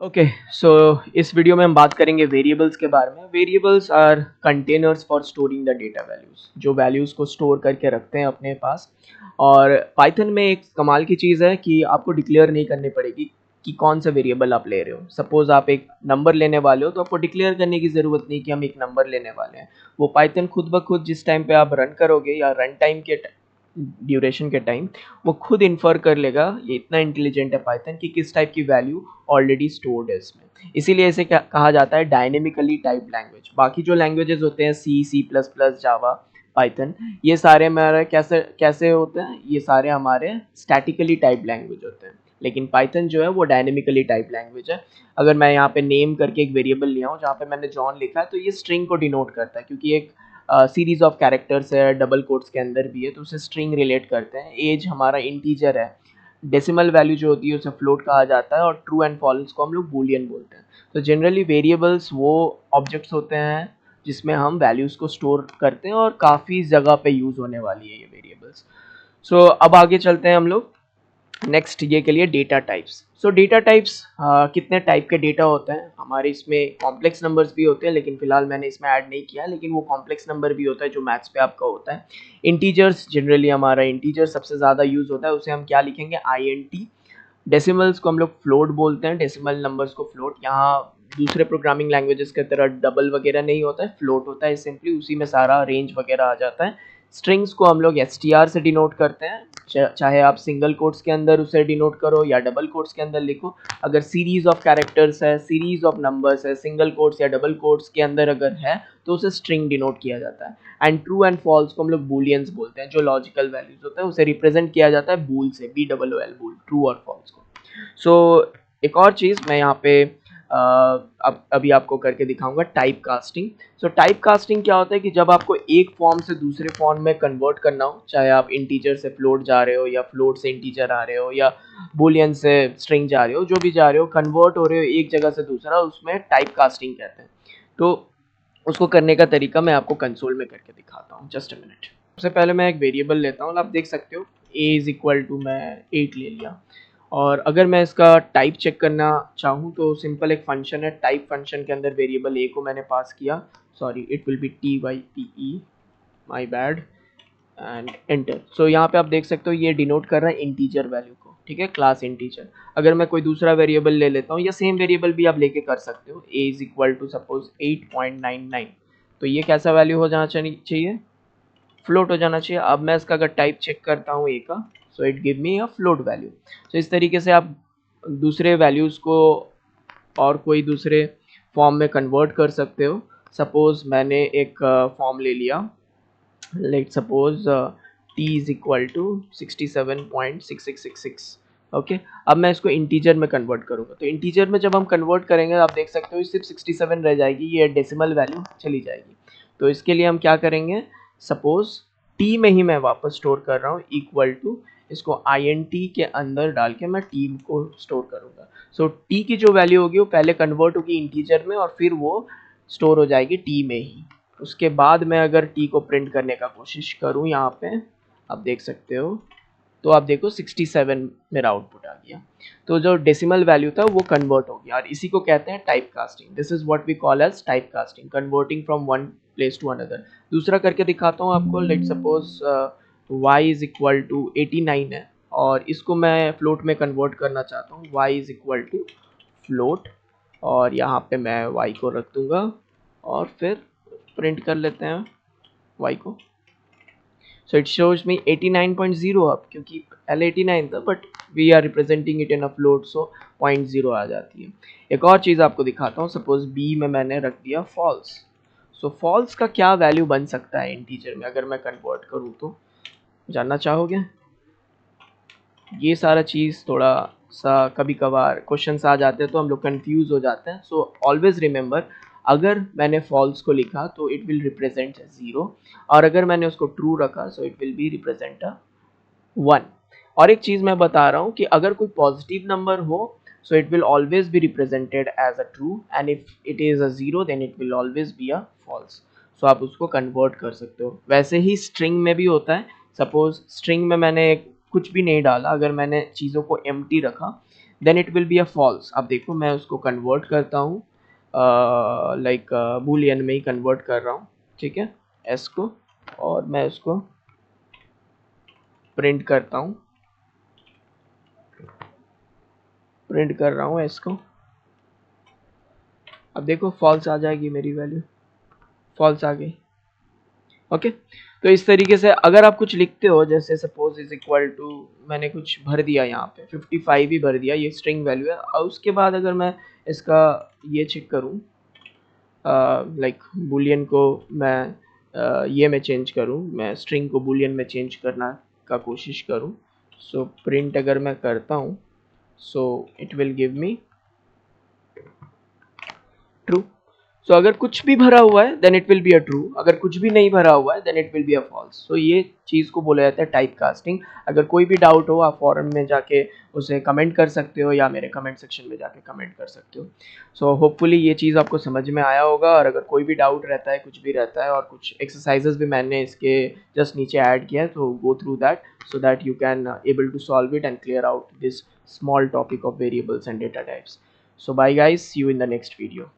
Okay so इस video में हम बात करेंगे वेरिएबल्स के बारे में। Variables are containers for storing the data values, जो वैल्यूज़ को स्टोर करके रखते हैं अपने पास। और पाइथन में एक कमाल की चीज़ है कि आपको डिक्लेयर नहीं करनी पड़ेगी कि कौन सा वेरिएबल आप ले रहे हो। सपोज आप एक नंबर लेने वाले हो तो आपको डिक्लेयर करने की ज़रूरत नहीं कि हम एक नंबर लेने वाले हैं। वो पाइथन खुद ब खुद जिस टाइम पे आप रन करोगे या रन टाइम के ड्यूरेशन के टाइम वो खुद इन्फर कर लेगा। ये इतना इंटेलिजेंट है पाइथन कि किस टाइप की वैल्यू ऑलरेडी स्टोर्ड है इसमें। इसीलिए इसे कहा जाता है डायनेमिकली टाइप लैंग्वेज। बाकी जो लैंग्वेजेस होते हैं C plus plus Java Python, ये सारे हमारे कैसे कैसे होते हैं, ये सारे हमारे स्टैटिकली टाइप लैंग्वेज होते हैं। लेकिन पाइथन जो है वो डायनेमिकली टाइप लैंग्वेज है। अगर मैं यहाँ पे नेम करके एक वेरिएबल लिया हूँ जहाँ पे मैंने जॉन लिखा है तो ये स्ट्रिंग को डिनोट करता है, क्योंकि एक सीरीज ऑफ कैरेक्टर्स है, डबल कोट्स के अंदर भी है, तो उसे स्ट्रिंग रिलेट करते हैं। एज हमारा इंटीजर है, डेसिमल वैल्यू जो होती है उसे फ्लोट कहा जाता है, और ट्रू एंड फॉल्स को हम लोग बूलियन बोलते हैं। तो जनरली वेरिएबल्स वो ऑब्जेक्ट्स होते हैं जिसमें हम वैल्यूज़ को स्टोर करते हैं, और काफ़ी जगह पे यूज़ होने वाली है ये वेरिएबल्स। सो अब आगे चलते हैं हम लोग नेक्स्ट ये के लिए डेटा टाइप्स। सो डेटा टाइप्स कितने टाइप के डेटा होते हैं हमारे इसमें। कॉम्प्लेक्स नंबर्स भी होते हैं, लेकिन फिलहाल मैंने इसमें ऐड नहीं किया, लेकिन वो कॉम्प्लेक्स नंबर भी होता है जो मैथ्स पे आपका होता है। इंटीजर्स, जनरली हमारा इंटीजर सबसे ज़्यादा यूज़ होता है, उसे हम क्या लिखेंगे, INT। डेसिमल्स को हम लोग फ्लोट बोलते हैं, डेसिमल नंबर्स को फ्लोट। यहाँ दूसरे प्रोग्रामिंग लैंग्वेजेस की तरह डबल वगैरह नहीं होता है, फ्लोट होता है सिंपली, उसी में सारा रेंज वगैरह आ जाता है। स्ट्रिंग्स को हम लोग STR से डिनोट करते हैं, चाहे आप सिंगल कोट्स के अंदर उसे डिनोट करो या डबल कोट्स के अंदर लिखो। अगर सीरीज ऑफ कैरेक्टर्स है, सीरीज ऑफ नंबर्स है, सिंगल कोट्स या डबल कोट्स के अंदर अगर है तो उसे स्ट्रिंग डिनोट किया जाता है। एंड ट्रू एंड फॉल्स को हम लोग बूलियंस बोलते हैं, जो लॉजिकल वैल्यूज होता है उसे रिप्रेजेंट किया जाता है बूल से, BOOL बूल, ट्रू और फॉल्स को। सो एक और चीज़ मैं यहाँ पे अब अभी आपको करके दिखाऊंगा, type casting. So type casting क्या होता है कि जब आपको एक फॉर्म से दूसरे फॉर्म में कन्वर्ट करना हो, चाहे आप इंटीजर से फ्लोट जा रहे हो या फ्लोट से इंटीजर आ रहे हो या बुलियन से स्ट्रिंग जा रहे हो, जो भी जा रहे हो, कन्वर्ट हो रहे हो एक जगह से दूसरा, उसमें टाइप कास्टिंग कहते हैं। तो उसको करने का तरीका मैं आपको कंसोल में करके दिखाता हूँ, जस्ट अ मिनट। सबसे पहले मैं एक वेरिएबल लेता हूँ, आप देख सकते हो a इज इक्वल टू, मैं 8 ले लिया। और अगर मैं इसका टाइप चेक करना चाहूँ तो सिंपल एक फंक्शन है, टाइप फंक्शन के अंदर वेरिएबल a को मैंने पास किया, sorry it will be TYPE, my bad, and enter. So यहाँ पे आप देख सकते हो ये डिनोट कर रहा है इंटीजर वैल्यू को, ठीक है, क्लास इंटीजर। अगर मैं कोई दूसरा वेरिएबल ले लेता हूँ, या सेम वेरिएबल भी आप लेके कर सकते हो, a is equal to suppose 8.99, तो ये कैसा वैल्यू हो जाना चाहिए, फ्लोट हो जाना चाहिए। अब मैं इसका अगर टाइप चेक करता हूँ ए का, so it give me a float value. So इस तरीके से आप दूसरे वैल्यूज़ को और कोई दूसरे फॉर्म में कन्वर्ट कर सकते हो। सपोज मैंने एक फॉर्म ले लिया, let suppose t is equal to 67.6666। Okay, अब मैं इसको इंटीजर में कन्वर्ट करूँगा, तो इंटीजर में जब हम कन्वर्ट करेंगे आप देख सकते हो सिर्फ 67 रह जाएगी, ये डेसिमल वैल्यू चली जाएगी। तो इसके लिए हम क्या करेंगे, सपोज t में ही मैं वापस स्टोर कर रहा हूँ, इक्वल टू, इसको INT के अंदर डाल के मैं t को स्टोर करूँगा। सो t की जो वैल्यू होगी वो पहले कन्वर्ट होगी इंटीजर में और फिर वो स्टोर हो जाएगी t में ही। उसके बाद मैं अगर t को प्रिंट करने का कोशिश करूँ, यहाँ पे आप देख सकते हो, तो आप देखो 67 मेरा आउटपुट आ गया। तो जो डेसिमल वैल्यू था वो कन्वर्ट हो गया, और इसी को कहते हैं type casting. This is what we call as type casting, converting from one place to another. दूसरा करके दिखाता हूँ आपको, let suppose y is equal to 89 है, और इसको मैं फ्लोट में कन्वर्ट करना चाहता हूँ, y is equal to float, और यहाँ पे मैं y को रख दूंगा और फिर प्रिंट कर लेते हैं y को। सो इट शोज मी 89.0 अब, क्योंकि पहले 89 था but we are representing it in a float, so 0.0 आ जाती है। एक और चीज़ आपको दिखाता हूँ, सपोज b में मैंने रख दिया फॉल्स। सो फॉल्स का क्या वैल्यू बन सकता है इंटीजर में अगर मैं कन्वर्ट करूँ, तो जानना चाहोगे। ये सारा चीज़ थोड़ा सा कभी कभार क्वेश्चन आ जाते हैं तो हम लोग कंफ्यूज हो जाते हैं। सो ऑलवेज रिमेंबर, अगर मैंने फॉल्स को लिखा तो इट विल रिप्रेजेंट 0, और अगर मैंने उसको ट्रू रखा सो इट विल बी रिप्रेजेंट 1। और एक चीज़ मैं बता रहा हूँ कि अगर कोई पॉजिटिव नंबर हो so it will always be represented as a true, and if it is a 0 then it will always be a false. So आप उसको कन्वर्ट कर सकते हो। वैसे ही स्ट्रिंग में भी होता है। सपोज स्ट्रिंग में मैंने कुछ भी नहीं डाला, अगर मैंने चीज़ों को एम्प्टी रखा, then it will be a false. अब देखो मैं उसको कन्वर्ट करता हूँ, लाइक बूलियन में ही कन्वर्ट कर रहा हूँ, ठीक है, एस को, और मैं उसको प्रिंट करता हूँ, प्रिंट कर रहा हूँ एस को। अब देखो फॉल्स आ जाएगी मेरी वैल्यू, फॉल्स आ गई। ओके, तो इस तरीके से अगर आप कुछ लिखते हो, जैसे सपोज इज इक्वल टू, मैंने कुछ भर दिया यहाँ पे 55 ही भर दिया, ये स्ट्रिंग वैल्यू है, और उसके बाद अगर मैं इसका ये चेक करूँ, लाइक बूलियन को मैं ये में चेंज करूँ, मैं स्ट्रिंग को बूलियन में चेंज करना का कोशिश करूँ, सो प्रिंट अगर मैं करता हूँ, so it will give me true. So अगर कुछ भी भरा हुआ है then it will be a true, अगर कुछ भी नहीं भरा हुआ है then it will be a false. So ये चीज़ को बोला जाता है टाइप कास्टिंग। अगर कोई भी डाउट हो आप फॉरम में जाके उसे कमेंट कर सकते हो, या मेरे कमेंट सेक्शन में जाके कमेंट कर सकते हो। सो होपफुली ये चीज़ आपको समझ में आया होगा, और अगर कोई भी डाउट रहता है, कुछ भी रहता है, और कुछ एक्सरसाइजेस भी मैंने इसके जस्ट नीचे ऐड किया है, तो go through that so that you can able to solve it and clear out this small topic of variables and data types. So bye guys, see you in the next video.